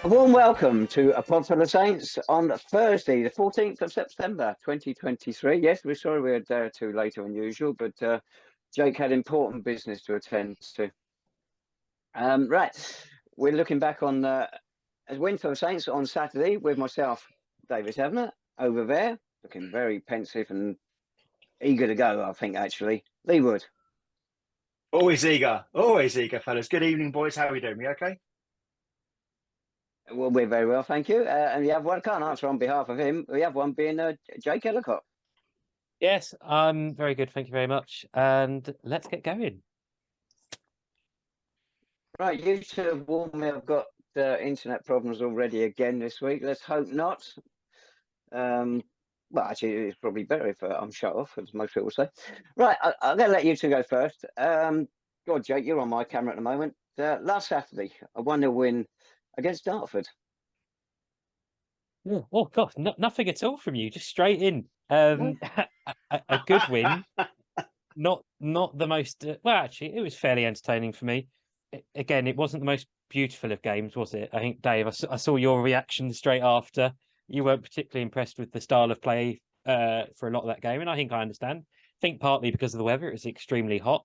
A warm welcome to a Podful of Saints on Thursday, the 14th of September, 2023. Yes, we're sorry we're a day or two later than usual, but Jake had important business to attend to. Right, we're looking back on a win for the Saints on Saturday with myself, David Tavener, over there, looking very pensive and eager to go, I think, actually. Lee Wood. Always eager, fellas. Good evening, boys. How are we doing? We okay? Well, we're very well, thank you. And the other one, can't answer on behalf of him. The other one being Jake Ellacott. Yes, I'm very good. Thank you very much. And let's get going. Right, you two have warned me I've got internet problems already again this week. Let's hope not. Well, actually, it's probably better if I'm shut off, as most people say. Right, I'm going to let you two go first. God, Jake, you're on my camera at the moment. Last Saturday, a 1-0 win against Dartford. Yeah. Oh, God, nothing at all from you. Just straight in. A good win. Not the most... well, actually, it was fairly entertaining for me. Again, it wasn't the most beautiful of games, was it? I think, Dave, I saw your reaction straight after. You weren't particularly impressed with the style of play for a lot of that game, and I think I understand. I think partly because of the weather, it was extremely hot.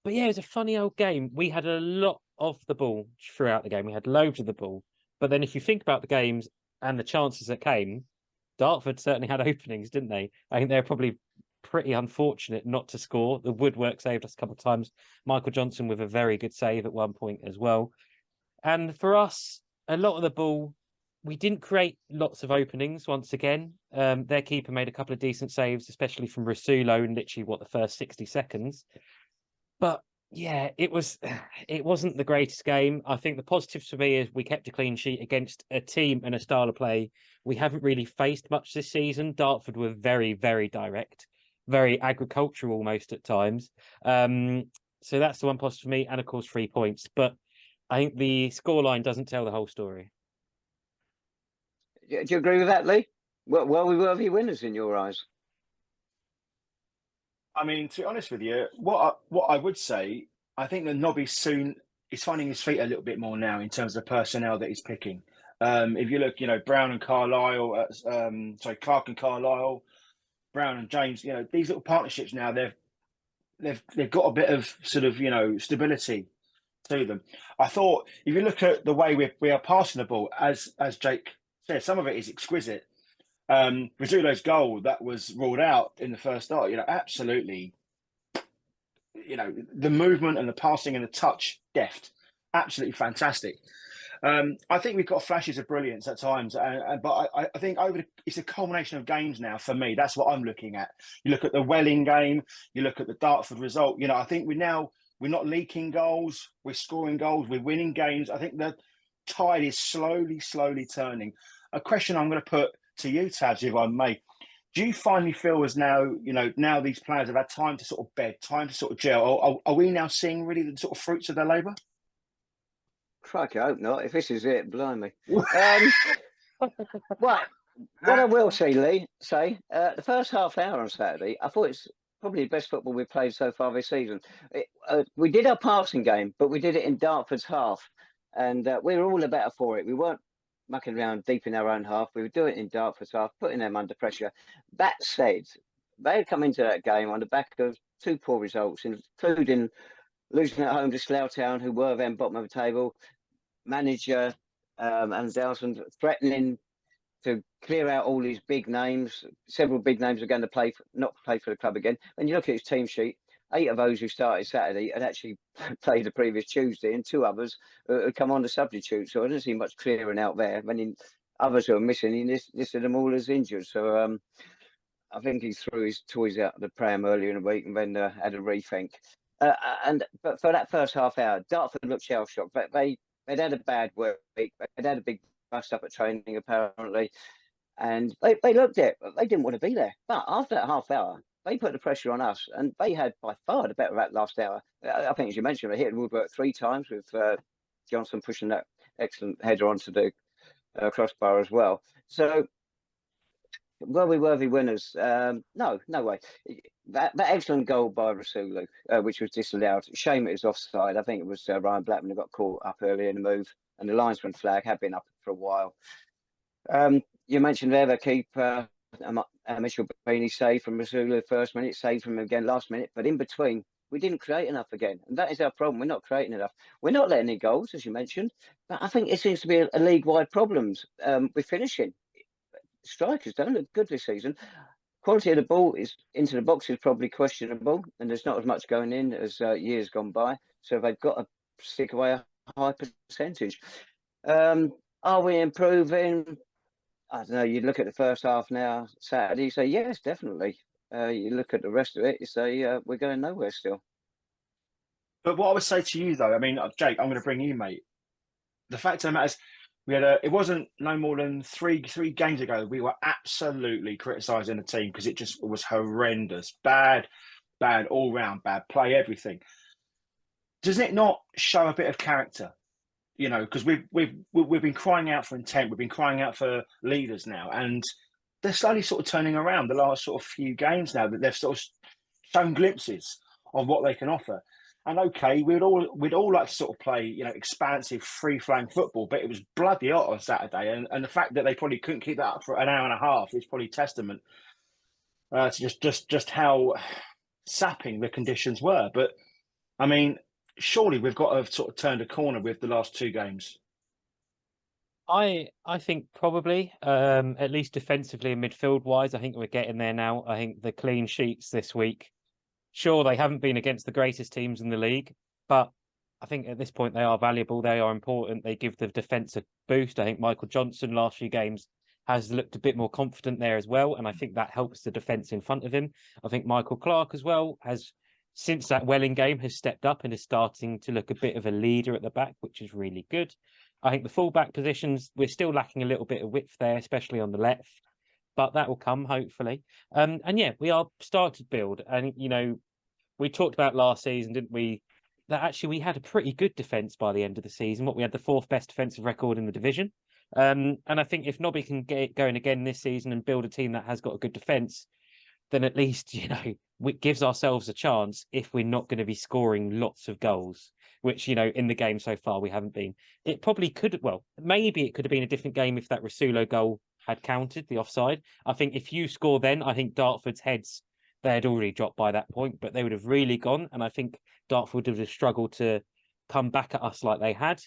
But yeah, it was a funny old game. We had a lot of the ball throughout the game. We had loads of the ball. But then if you think about the games and the chances that came, Dartford certainly had openings, didn't they? I think they're probably pretty unfortunate not to score. The woodwork saved us a couple of times. Michael Johnson with a very good save at one point as well. And for us, a lot of the ball, we didn't create lots of openings once again. Their keeper made a couple of decent saves, especially from Rasulo in literally, the first 60 seconds. But yeah, it wasn't the greatest game. I think the positives for me is we kept a clean sheet against a team and a style of play we haven't really faced much this season. Dartford were very, very direct, very agricultural almost at times. So that's the one positive for me, and of course 3 points. But I think the scoreline doesn't tell the whole story. Do you agree with that, Lee? Well, we worthy winners in your eyes. I mean, to be honest with you, what I would say, I think that Nobby soon is finding his feet a little bit more now in terms of the personnel that he's picking. If you look, Brown and Carlisle, Clark and Carlisle, Brown and James, these little partnerships now they've got a bit of sort of stability to them. I thought if you look at the way we are passing the ball, as Jake said, some of it is exquisite. Rasulo's goal that was ruled out in the first start, absolutely, the movement and the passing and the touch deft, absolutely fantastic. I think we've got flashes of brilliance at times, but I think it's a culmination of games now for me. That's what I'm looking at. You look at the Welling game, you look at the Dartford result. I think we're not leaking goals, we're scoring goals, we're winning games. I think the tide is slowly turning. A question I'm going to put to you, Tabs, if I may. Do you finally feel as now these players have had time to sort of bed, time to sort of gel? Are we now seeing really the sort of fruits of their labour? Crikey, I hope not. If this is it, blimey. What I will say, Lee, the first half hour on Saturday, I thought it's probably the best football we've played so far this season. We did our passing game, but we did it in Dartford's half, and we were all the better for it. We weren't mucking around deep in our own half. We were doing it in Dartford's half, putting them under pressure. That said, they had come into that game on the back of 2 poor results, including losing at home to Slough Town, who were then bottom of the table. Manager and Dalton threatening to clear out all these big names. Several big names are going to not play for the club again. When you look at his team sheet, 8 of those who started Saturday had actually played the previous Tuesday, and 2 others had come on to substitute. So I didn't see much clearing out there. When others who are missing, he listed them all as injured. So I think he threw his toys out of the pram earlier in the week and then had a rethink. But for that first half hour, Dartford looked shell shocked. But they'd had a bad work week. They'd had a big bust up at training apparently, and they looked it. They didn't want to be there. But after that half hour, they put the pressure on us, and they had by far the better of that last hour. I think, as you mentioned, they hit woodwork 3 times with Johnson pushing that excellent header onto the crossbar as well. So, were we worthy winners? No way. That excellent goal by Rasulo, which was disallowed. Shame it was offside. I think it was Ryan Blackman who got caught up early in the move. and the linesman flag had been up for a while. You mentioned there the keeper, Mitchell Beanie saved from Rasula first minute, saved from him again last minute, but in between, we didn't create enough again. And that is our problem. We're not creating enough. We're not letting in goals, as you mentioned, but I think it seems to be a league-wide problem with finishing. Strikers don't look good this season. Quality of the ball is into the box is probably questionable, and there's not as much going in as years gone by. So they've got to stick away a high percentage. Are we improving? I don't know. You look at the first half now, Saturday, you say, yes, definitely. You look at the rest of it, you say, we're going nowhere still. But what I would say to you, though, I mean, Jake, I'm going to bring you, mate. The fact of the matter is, it wasn't no more than three games ago, we were absolutely criticising the team because it was horrendous. Bad, all round, bad play, everything. Doesn't it not show a bit of character? You know, because we've been crying out for intent, we've been crying out for leaders now, and they're slowly sort of turning around the last sort of few games now that they've sort of shown glimpses of what they can offer. And okay, we'd all like to sort of play, you know, expansive, free-flowing football, but it was bloody hot on Saturday, and the fact that they probably couldn't keep that up for an hour and a half is probably testament to just how sapping the conditions were. But I mean, surely we've got to have sort of turned a corner with the last two games. I think probably, at least defensively and midfield wise, I think we're getting there now. I think the clean sheets this week, sure, they haven't been against the greatest teams in the league, but I think at this point they are valuable. They are important. They give the defence a boost. I think Michael Johnson last few games has looked a bit more confident there as well, and I think that helps the defence in front of him. I think Michael Clark as well has, since that Welling game, has stepped up and is starting to look a bit of a leader at the back, which is really good. I think the full-back positions, we're still lacking a little bit of width there, especially on the left, but that will come, hopefully. And yeah, we are starting to build. And, you know, we talked about last season, didn't we, that actually we had a pretty good defence by the end of the season. We had the fourth best defensive record in the division. And I think if Nobby can get it going again this season and build a team that has got a good defence, then at least, you know, it gives ourselves a chance if we're not going to be scoring lots of goals, which, you know, in the game so far we haven't been. It probably could, well, maybe it could have been a different game if that Rasulo goal had counted the offside. I think if you score then, I think Dartford's heads, they had already dropped by that point, but they would have really gone. And I think Dartford would have struggled to come back at us like they had.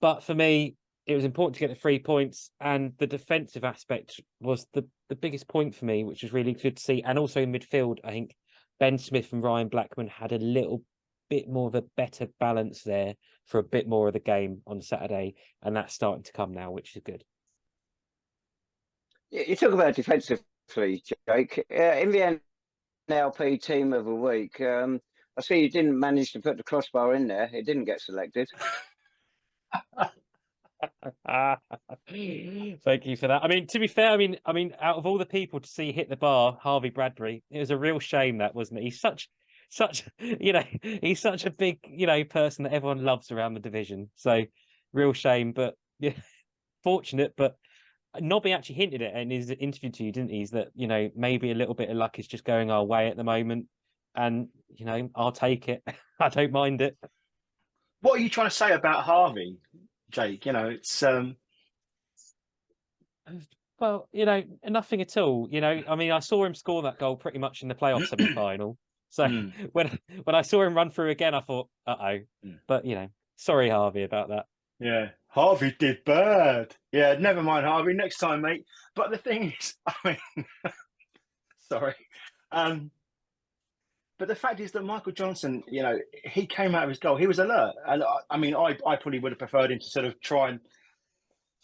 But for me, it was important to get the 3 points, and the defensive aspect was the biggest point for me, which was really good to see. And also in midfield, I think Ben Smith and Ryan Blackman had a little bit more of a better balance there for a bit more of the game on Saturday, and that's starting to come now, which is good. You talk about defensively, Jake. In the NLP Team of the Week, I see you didn't manage to put the crossbar in there. It didn't get selected. Thank you for that. I mean, to be fair, I mean, out of all the people to see hit the bar, Harvey Bradbury, it was a real shame that, wasn't it? He's such, you know, he's such a big, you know, person that everyone loves around the division. So, real shame, but yeah, fortunate. But Nobby actually hinted it in his interview to you, didn't he? Is that, you know, maybe a little bit of luck is just going our way at the moment, and you know, I'll take it. I don't mind it. What are you trying to say about Harvey, Jake? You know, it's well, you know, nothing at all. You know, I mean, I saw him score that goal pretty much in the playoff semi-final. So when I saw him run through again, I thought, uh-oh. But, you know, sorry, Harvey, about that. Yeah, Harvey did bad. Yeah, never mind, Harvey. Next time, mate. But the thing is, I mean, sorry. But the fact is that Michael Johnson, you know, he came out of his goal. He was alert. And I mean, I probably would have preferred him to sort of try and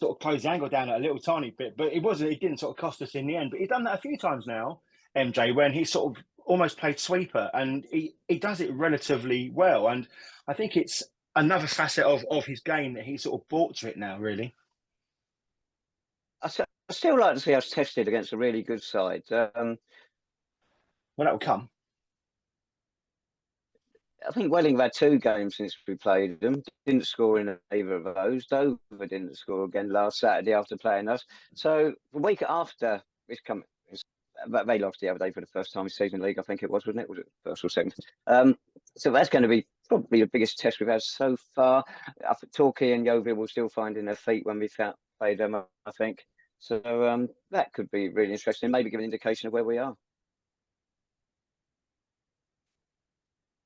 sort of close the angle down a little tiny bit. But it didn't sort of cost us in the end. But he's done that a few times now, MJ, when he sort of almost played sweeper. And he does it relatively well. And I think it's another facet of his game that he sort of brought to it now, really. I still like to see us tested against a really good side. Well, that will come. I think Welling have had 2 games since we played them. Didn't score in either of those. Dover didn't score again last Saturday after playing us. So the week after this but they lost the other day for the first time in season league. I think it was, wasn't it? Was it first or second? So that's going to be probably the biggest test we've had so far. I think Torquay and Yeovil will still finding their feet when we play them, I think. So that could be really interesting. Maybe give an indication of where we are.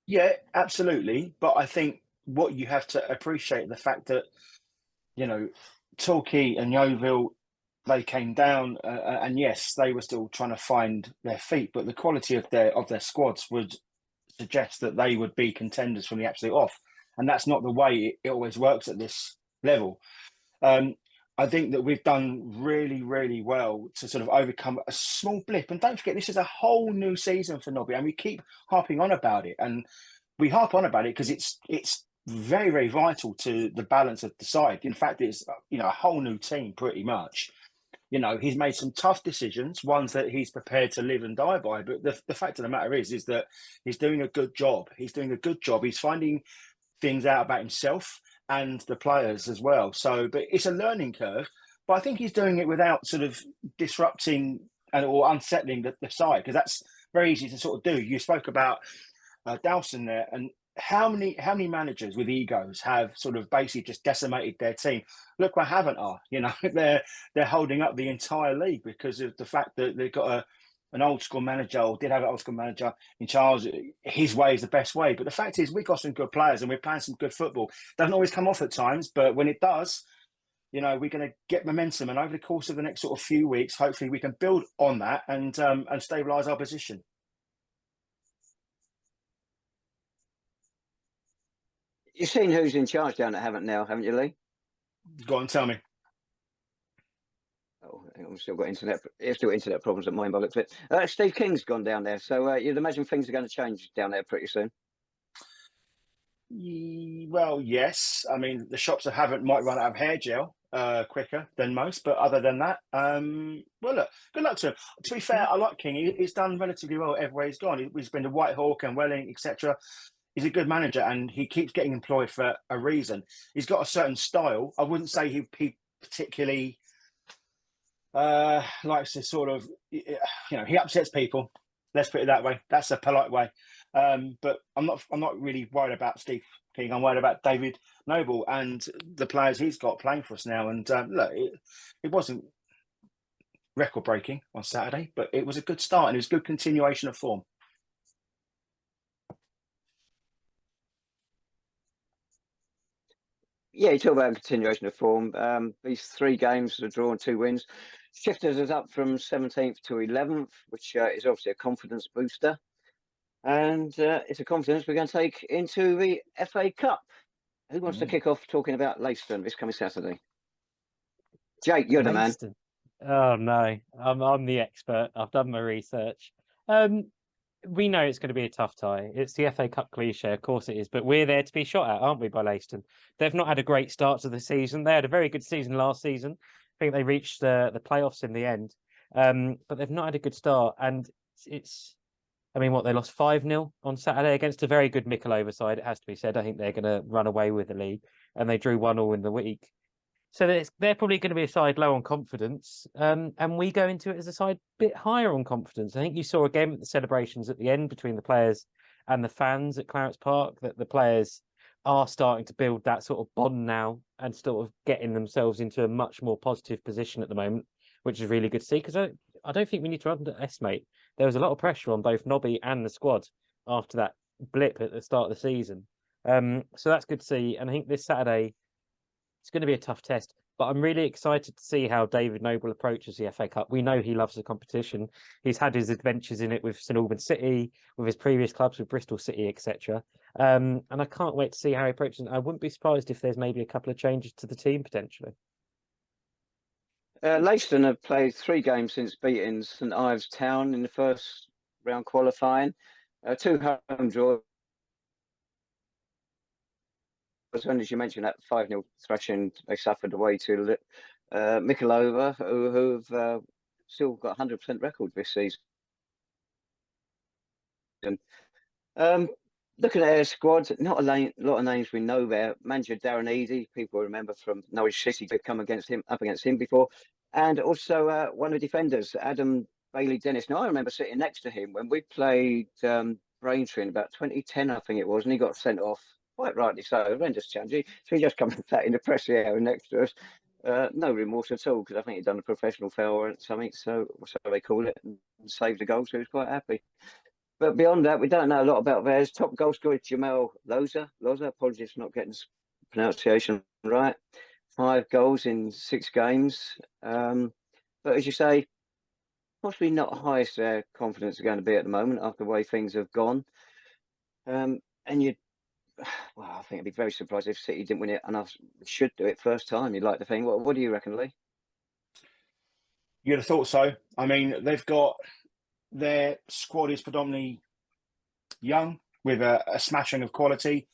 Yeah, absolutely. But I think what you have to appreciate the fact that, you know, Torquay and Yeovil, they came down, and yes, they were still trying to find their feet, but the quality of their squads would suggest that they would be contenders from the absolute off, and that's not the way it always works at this level. I think that we've done really, really well to sort of overcome a small blip. And don't forget, this is a whole new season for Nobby, and we keep harping on about it. And we harp on about it because it's very, very vital to the balance of the side. In fact, it's, you know, a whole new team pretty much. You know, he's made some tough decisions, ones that he's prepared to live and die by. But the fact of the matter is that he's doing a good job. He's doing a good job. He's finding things out about himself and the players as well. So, but it's a learning curve. But I think he's doing it without sort of disrupting or unsettling the side, because that's very easy to sort of do. You spoke about Dowson there, and how many managers with egos have sort of basically just decimated their team? Look where Havant are. You know, they're holding up the entire league because of the fact that they've got an old school manager, or did have an old school manager in charge. His way is the best way. But the fact is, we've got some good players and we're playing some good football. Doesn't always come off at times, but when it does, you know, we're going to get momentum. And over the course of the next sort of few weeks, hopefully we can build on that and stabilise our position. You've seen who's in charge down at Havant now, haven't you, Lee? Go on, tell me. Oh, I've still got internet problems at mine by the looks of it. Steve King's gone down there, so you'd imagine things are going to change down there pretty soon. Well, yes. I mean, the shops of Havant might run out of hair gel quicker than most, but other than that, well, look, good luck to him. To be fair, I like King. He's done relatively well everywhere he's gone. He's been to Whitehawk and Welling, etc. He's a good manager, and he keeps getting employed for a reason. He's got a certain style. I wouldn't say he particularly likes to sort of, you know, he upsets people. Let's put it that way. That's a polite way. But I'm not really worried about Steve King. I'm worried about David Noble and the players he's got playing for us now. And look, it wasn't record breaking on Saturday, but it was a good start and it was a good continuation of form. Yeah, you talk about continuation of form. These 3 games, a draw and 2 wins, shifted us up from 17th to 11th, which is obviously a confidence booster. And it's a confidence we're going to take into the FA Cup. Who wants to kick off talking about Leiston this coming Saturday? Jake, you're the man. Oh, no. I'm the expert. I've done my research. We know it's going to be a tough tie. It's the FA Cup cliche, of course it is, but we're there to be shot at, aren't we, by Leiston? They've not had a great start to the season. They had a very good season last season. I think they reached the playoffs in the end, but they've not had a good start. And I mean, they lost 5-0 on Saturday against a very good Mickleover side, it has to be said. I think they're going to run away with the league, and they drew 1-1 in the week. So they're probably going to be a side low on confidence, and we go into it as a side bit higher on confidence. I think you saw a game at the celebrations at the end between the players and the fans at Clarence Park, that the players are starting to build that sort of bond now and sort of getting themselves into a much more positive position at the moment, which is really good to see, because I don't think we need to underestimate. There was a lot of pressure on both Nobby and the squad after that blip at the start of the season. So that's good to see. And I think this Saturday, it's going to be a tough test, but I'm really excited to see how David Noble approaches the FA Cup. We know he loves the competition. He's had his adventures in it with St Albans City, with his previous clubs, with Bristol City, etc. And I can't wait to see how he approaches it. I wouldn't be surprised if there's maybe a couple of changes to the team potentially. Leiston have played 3 games since beating St Ives Town in the first round qualifying. 2 home draws. As you mentioned, that 5-0 thrashing they suffered away to Mickleover, who've still got 100% record this season. Looking at their squad, not a lot of names we know there. Manager Darren Eady, people remember from Norwich City, to come up against him before, and also one of the defenders, Adam Bailey Dennis. Now, I remember sitting next to him when we played Braintree in about 2010, I think it was, and he got sent off, quite rightly so, horrendous challenge. So he just come and sat in the press area next to us. No remorse at all, because I think he'd done a professional foul or something, so they call it, and saved a goal, so he was quite happy. But beyond that, we don't know a lot about theirs. Top goal scorer is Jamal Loza. Apologies for not getting the pronunciation right. 5 goals in 6 games. But as you say, possibly not the highest their confidence are going to be at the moment after the way things have gone. And I think I'd be very surprised if City didn't win it, and I should do it first time. You'd like to think. What do you reckon, Lee? You'd have thought so. I mean, their squad is predominantly young with a smashing of quality.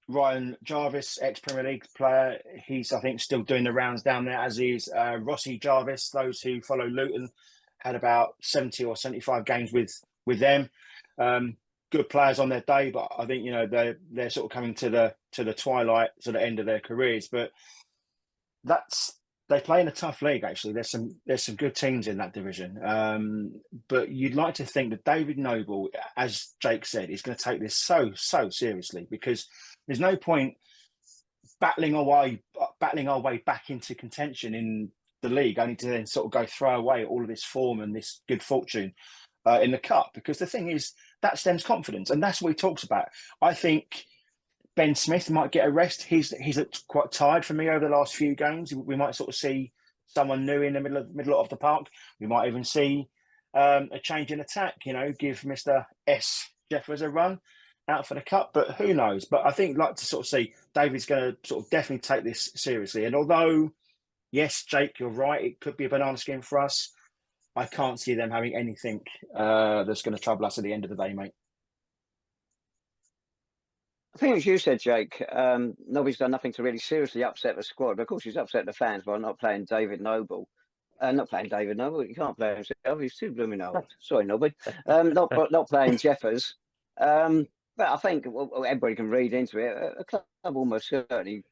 Ryan Jarvis, ex-Premier League player, he's, I think, still doing the rounds down there, as is Rossi Jarvis. Those who follow Luton had about 70 or 75 games with them. Good players on their day, but I think, they're sort of coming to the twilight, to the end of their careers. But they play in a tough league, actually. There's some good teams in that division. But you'd like to think that David Noble, as Jake said, is going to take this so seriously, because there's no point battling our way back into contention in the league, only to then sort of go throw away all of this form and this good fortune in the cup. Because the thing is, that stems confidence, and that's what he talks about. I think Ben Smith might get a rest. He's looked quite tired for me over the last few games. We might sort of see someone new in the middle of the park. We might even see a change in attack. Give Mr. S. Jeffers a run out for the cup, but who knows? But I think like to sort of see David's going to sort of definitely take this seriously. And although, yes, Jake, you're right, it could be a banana skin for us, I can't see them having anything that's going to trouble us at the end of the day, mate. I think as you said, Jake, Nobby's done nothing to really seriously upset the squad. But of course, he's upset the fans by not playing David Noble. Not playing David Noble. He can't play himself. He's too blooming old. Sorry, Nobby. Not playing Jeffers. But I think everybody can read into it. A club almost certainly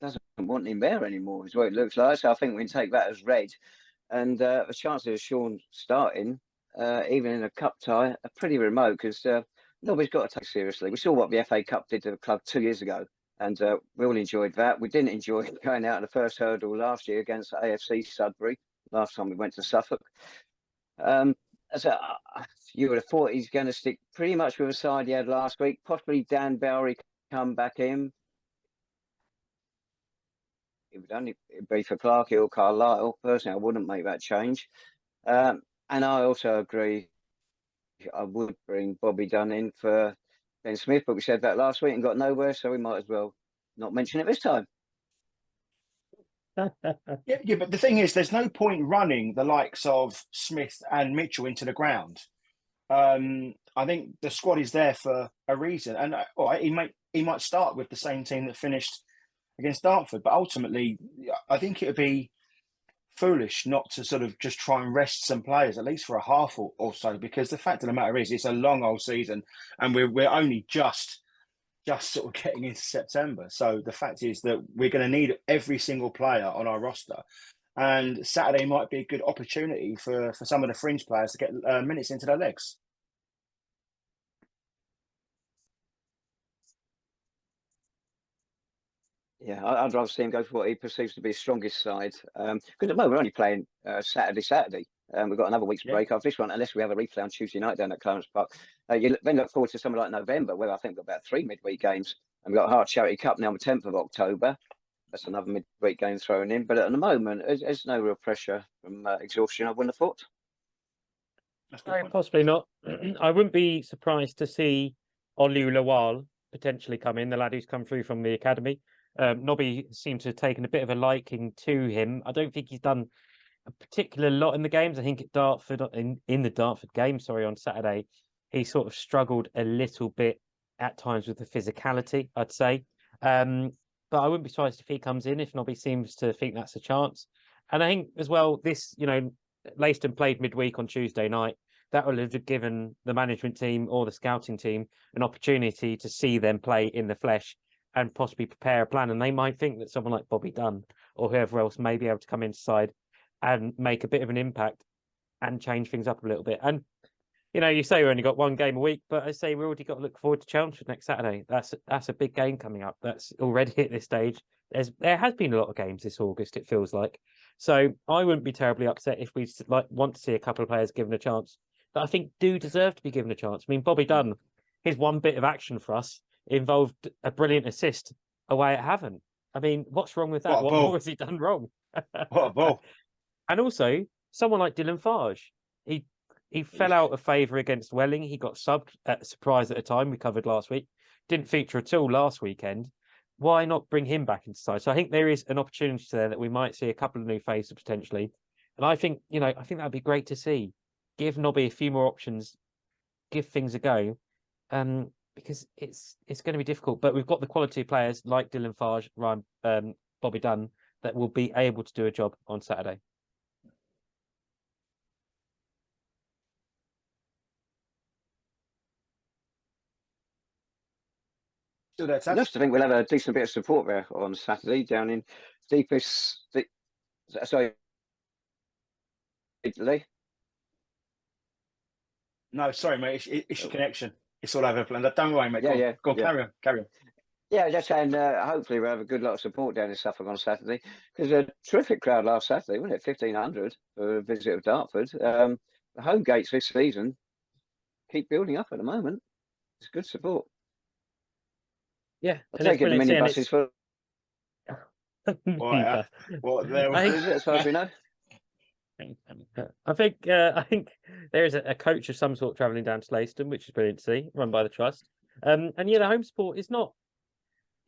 doesn't want him there anymore, is what it looks like. So I think we can take that as read. And the chances of Sean starting, even in a cup tie, are pretty remote, because Nobby's got to take seriously. We saw what the FA Cup did to the club 2 years ago, and we all enjoyed that. We didn't enjoy going out in the first hurdle last year against AFC Sudbury, last time we went to Suffolk. So you would have thought he's going to stick pretty much with the side he had last week. Possibly Dan Bowery come back in. It would only be for Clarkey or Carlisle. Personally, I wouldn't make that change. And I also agree, I would bring Bobby Dunn in for Ben Smith, but we said that last week and got nowhere, so we might as well not mention it this time. Yeah, but the thing is, there's no point running the likes of Smith and Mitchell into the ground. I think the squad is there for a reason, and he might start with the same team that finished against Dartford, but ultimately, I think it would be foolish not to sort of just try and rest some players, at least for a half or so, because the fact of the matter is, it's a long old season, and we're only just sort of getting into September. So the fact is that we're going to need every single player on our roster, and Saturday might be a good opportunity for some of the fringe players to get minutes into their legs. Yeah, I'd rather see him go for what he perceives to be his strongest side. Because at the moment we're only playing Saturday. We've got another week's break after this one, unless we have a replay on Tuesday night down at Clarence Park. You then look forward to something like November, where I think we've got about 3 midweek games. And we've got a Heart Charity Cup now on the 10th of October. That's another midweek game thrown in. But at the moment, there's no real pressure from exhaustion, I wouldn't have thought. No, possibly not. I wouldn't be surprised to see Olu Lawal potentially come in, the lad who's come through from the academy. Nobby seems to have taken a bit of a liking to him. I don't think he's done a particular lot in the games. I think at Dartford, in the Dartford game, on Saturday, he sort of struggled a little bit at times with the physicality, I'd say. But I wouldn't be surprised if he comes in, if Nobby seems to think that's a chance. And I think as well, this, Leiston played midweek on Tuesday night. That will have given the management team or the scouting team an opportunity to see them play in the flesh and possibly prepare a plan. And they might think that someone like Bobby Dunn or whoever else may be able to come inside and make a bit of an impact. and change things up a little bit. And you say we only got one game a week, but I say we already got to look forward to Chelmsford next Saturday. That's a big game coming up. That's already at this stage. There has been a lot of games this August, it feels like. So I wouldn't be terribly upset if we want to see a couple of players given a chance that I think do deserve to be given a chance. I mean, Bobby Dunn, his one bit of action for us involved a brilliant assist away at Havant. I mean, what's wrong with that? What more has he done wrong? What a ball! And also, someone like Dylan Farge, he fell out of favour against Welling. He got subbed at Surprise at a time. We covered last week. Didn't feature at all last weekend. Why not bring him back into side? So I think there is an opportunity there that we might see a couple of new faces potentially. And I think that'd be great to see. Give Nobby a few more options. Give things a go. Because it's going to be difficult. But we've got the quality players like Dylan Farge, Ryan, Bobby Dunn that will be able to do a job on Saturday. Still there, Taz? I just think we'll have a decent bit of support there on Saturday down in sorry, Italy. No, sorry, mate. It's your connection. It's all over the place. Don't worry, mate. Yeah, Go on, yeah. carry on. Yeah, just saying, hopefully we'll have a good lot of support down in Suffolk on Saturday. Because a terrific crowd last Saturday, wasn't it? 1,500 for a visit of Dartford. The home gates this season keep building up at the moment. It's good support. Yeah, I take it the minibuses for. What there was as far as we know. I think there is a coach of some sort travelling down to Leiston, which is brilliant to see, run by the trust. And the home support is not.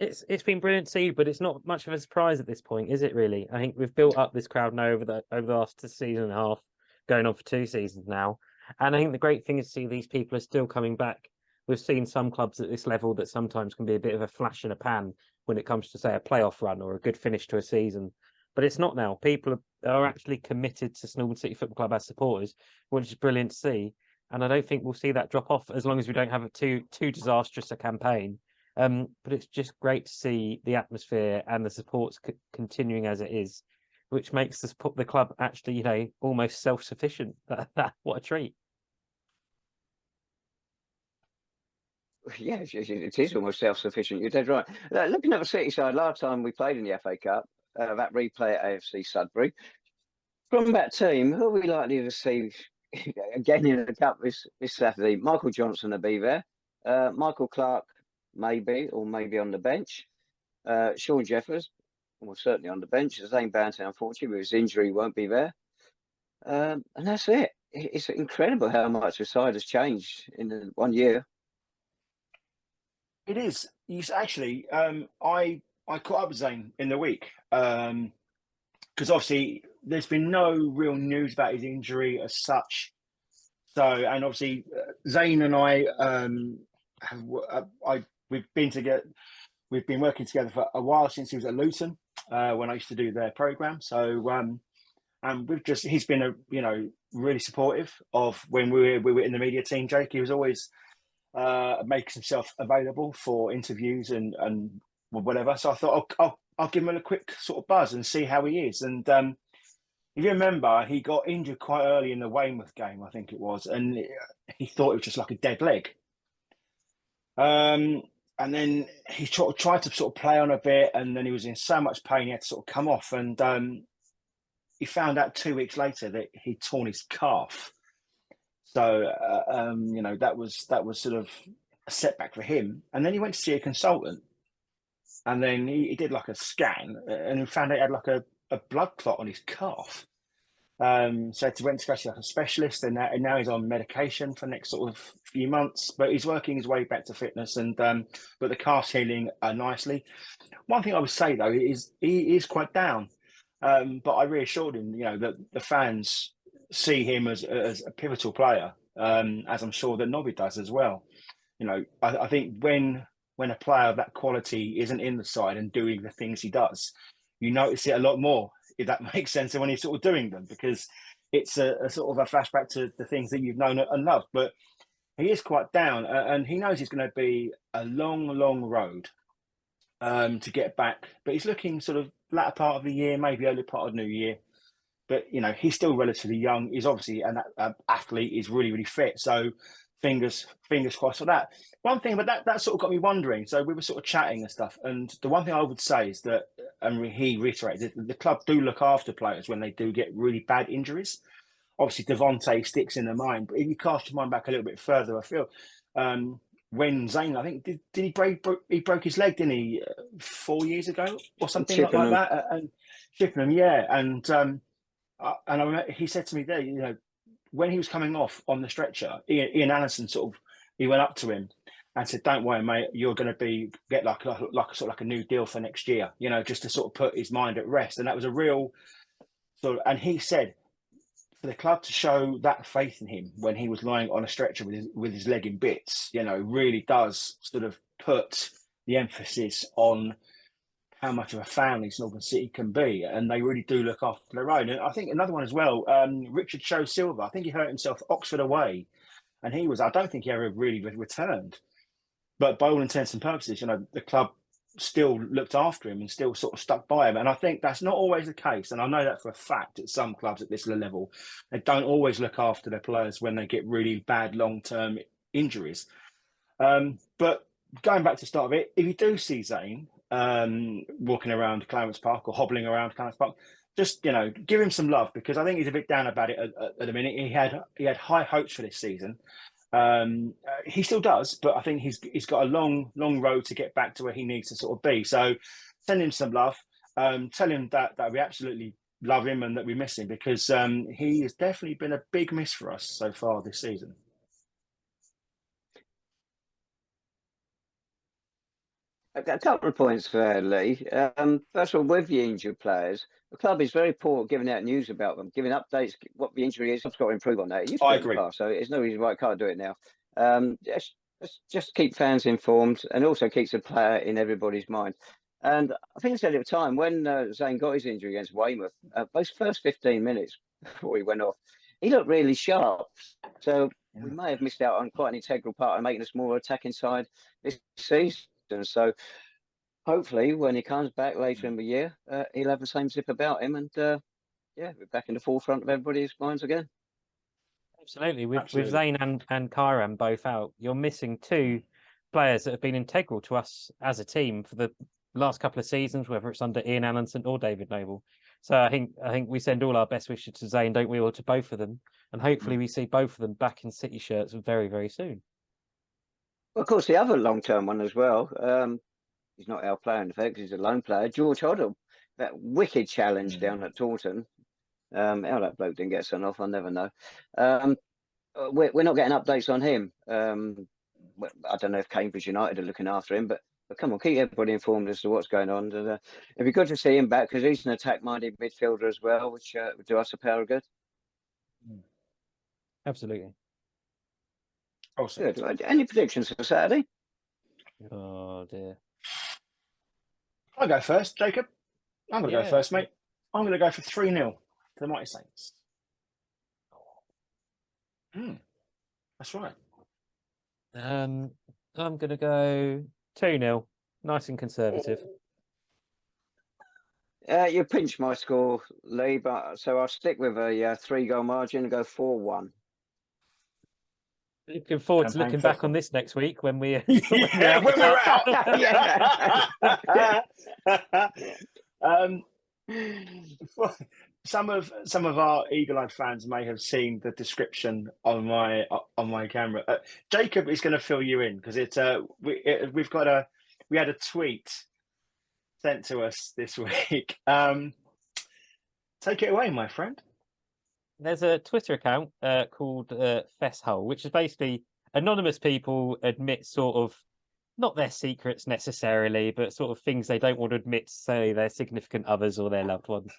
It's been brilliant to see, but it's not much of a surprise at this point, is it? Really, I think we've built up this crowd now over the last season and a half, going on for 2 seasons now. And I think the great thing is to see these people are still coming back. We've seen some clubs at this level that sometimes can be a bit of a flash in a pan when it comes to, say, a playoff run or a good finish to a season. But it's not now. People are actually committed to Norwood City Football Club as supporters, which is brilliant to see. And I don't think we'll see that drop off as long as we don't have too disastrous a campaign. But it's just great to see the atmosphere and the supports continuing as it is, which makes the club actually, almost self-sufficient. What a treat. Yeah, it is almost self-sufficient. You're dead right. Looking at the City side, last time we played in the FA Cup, that replay at AFC Sudbury, from that team, who are we likely to see again in the Cup this Saturday? Michael Johnson will be there. Michael Clark, maybe on the bench. Sean Jeffers, well, certainly on the bench. Zane Banton, unfortunately, with his injury, won't be there. And that's it. It's incredible how much the side has changed in 1 year. It is. Actually, I caught up with Zane in the week because obviously there's been no real news about his injury as such. So, and obviously Zane and we've been working together for a while since he was at Luton when I used to do their program. So, and he's been really supportive of when we were in the media team. Jake, he was always makes himself available for interviews and whatever. So I thought I'll give him a quick sort of buzz and see how he is. And if you remember, he got injured quite early in the Weymouth game, I think it was, and he thought it was just like a dead leg. And then he tried to sort of play on a bit, and then he was in so much pain he had to sort of come off. And he found out 2 weeks later that he'd torn his calf. So that was sort of a setback for him. And then he went to see a consultant, and then he did like a scan, and he found out he had like a blood clot on his calf. So he went to go see like a specialist, and now he's on medication for the next sort of few months. But he's working his way back to fitness, and but the calf's healing nicely. One thing I would say though is he is quite down, but I reassured him, that the fans see him as a pivotal player, as I'm sure that Nobby does as well. I think when a player of that quality isn't in the side and doing the things he does, you notice it a lot more, if that makes sense, than when he's sort of doing them, because it's a sort of a flashback to the things that you've known and loved. But he is quite down, and he knows it's going to be a long, long road to get back. But he's looking sort of latter part of the year, maybe early part of New Year. but he's still relatively young. He's obviously an athlete. He's really, really fit. So fingers crossed for that. One thing, but that sort of got me wondering. So we were sort of chatting and stuff, and the one thing I would say is that, and he reiterated, the club do look after players when they do get really bad injuries. Obviously, Devontae sticks in the mind, but if you cast your mind back a little bit further, I feel when Zane, I think, did he broke his leg, didn't he, 4 years ago or something like that? And Chippenham, yeah. And I remember he said to me there, when he was coming off on the stretcher, Ian Allison he went up to him and said, "Don't worry, mate, you're going to get like a new deal for next year," just to sort of put his mind at rest. And that was a real sort of, and he said, for the club to show that faith in him when he was lying on a stretcher with his leg in bits, really does sort of put the emphasis on how much of a family Northern City can be, and they really do look after their own. And I think another one as well, Richard Show Silva, I think he hurt himself Oxford away, and I don't think he ever really returned. But by all intents and purposes, the club still looked after him and still sort of stuck by him. And I think that's not always the case. And I know that for a fact at some clubs at this level, they don't always look after their players when they get really bad long-term injuries. But going back to the start of it, if you do see Zane walking around Clarence Park or hobbling around Clarence Park, just, give him some love, because I think he's a bit down about it at the minute. He had high hopes for this season. He still does, but I think he's got a long road to get back to where he needs to sort of be. So send him some love. Tell him that we absolutely love him and that we miss him, because he has definitely been a big miss for us so far this season. A couple of points there, Lee. First of all, with the injured players, the club is very poor at giving out news about them, giving updates, what the injury is. I've got to improve on that. It used to I be in the agree. past, so there's no reason why I can't do it now. Just keep fans informed, and also keeps the player in everybody's mind. And I think I said at the time, when Zane got his injury against Weymouth, those first 15 minutes before he went off, he looked really sharp. So we may have missed out on quite an integral part of making us more attacking side this season. So hopefully when he comes back later in the year, he'll have the same zip about him, and we're back in the forefront of everybody's minds again. Absolutely. With Zane and Kyram both out, you're missing two players that have been integral to us as a team for the last couple of seasons, whether it's under Ian Allison or David Noble. So I think we send all our best wishes to Zane, don't we, or to both of them, and hopefully we see both of them back in City shirts very, very soon. Well, of course, the other long-term one as well. He's not our player in effect; he's a loan player. George Hoddle, that wicked challenge down at Taunton. How that bloke didn't get sent off, I'll never know. We're not getting updates on him. I don't know if Cambridge United are looking after him, but come on, keep everybody informed as to what's going on. And, it'd be good to see him back, because he's an attack-minded midfielder as well, which would do us a power of good. Absolutely. Awesome. Good. Any predictions for Saturday? Oh dear. I'll go first, Jacob. I'm going to go first, mate. I'm going to go for 3-0 to the Mighty Saints. That's right. I'm going to go 2-0. Nice and conservative. You pinched my score, Lee, so I'll stick with a 3-goal margin and go 4-1. Looking forward to looking back on this next week when we when we're out. Some of our eagle-eyed fans may have seen the description on my camera. Jacob is going to fill you in, because we had a tweet sent to us this week. Take it away, my friend. There's a Twitter account called Fesshole, which is basically anonymous people admit sort of not their secrets necessarily, but sort of things they don't want to admit to, say, their significant others or their loved ones.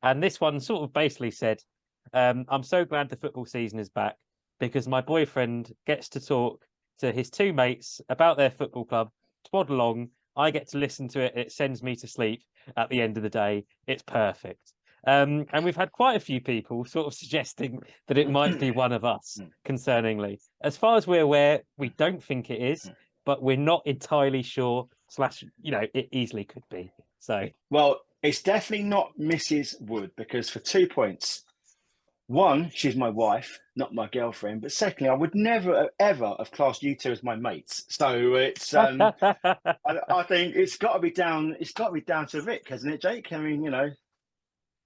And this one sort of basically said, I'm so glad the football season is back, because my boyfriend gets to talk to his two mates about their football club, twad along. I get to listen to it. It sends me to sleep at the end of the day. It's perfect. And we've had quite a few people sort of suggesting that it might be one of us, concerningly. As far as we're aware, we don't think it is, but we're not entirely sure, / it easily could be. So, well, It's definitely not Mrs. Wood, because for 2 points, one, she's my wife, not my girlfriend. But secondly, I would never ever have classed you two as my mates. So it's I think it's got to be down. It's got to be down to Rick, hasn't it, Jake? I mean,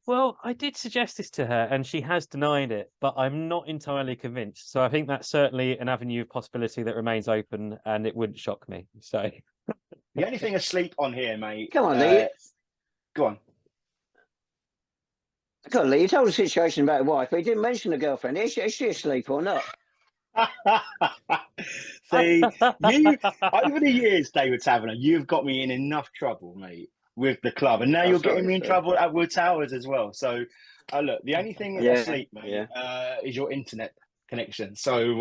Well, I did suggest this to her and she has denied it, but I'm not entirely convinced. So I think that's certainly an avenue of possibility that remains open, and it wouldn't shock me. So the only thing asleep on here, mate. Come on, Lee. Go on. Come on, Lee. You told the situation about your wife, but you didn't mention the girlfriend. Is she asleep or not? See, you over the years, David Tavener, you've got me in enough trouble, mate, with the club, and now you're getting me in trouble at Wood Towers as well. So, look, the only thing asleep, mate, is your internet connection. So,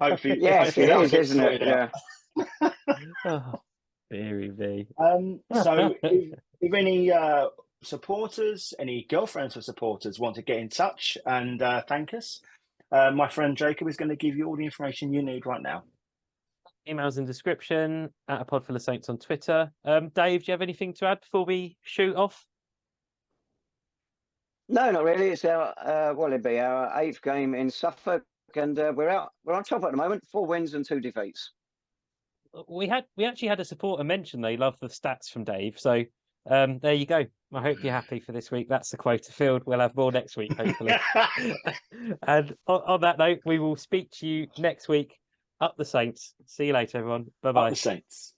hopefully, yes, it is, isn't it? Yeah. oh, very, very. So, if any supporters, any girlfriends of supporters want to get in touch and thank us, my friend Jacob is going to give you all the information you need right now. Emails in description, at a Podful of Saints on Twitter. Dave, do you have anything to add before we shoot off? No, not really. It's our it'd be our 8th game in Suffolk, and we're on top at the moment. 4 wins and 2 defeats. We actually had a supporter mention they love the stats from Dave. So there you go. I hope you're happy for this week. That's the quota filled. We'll have more next week, hopefully. And on that note, we will speak to you next week. Up the Saints. See you later, everyone. Bye-bye. Up the Saints.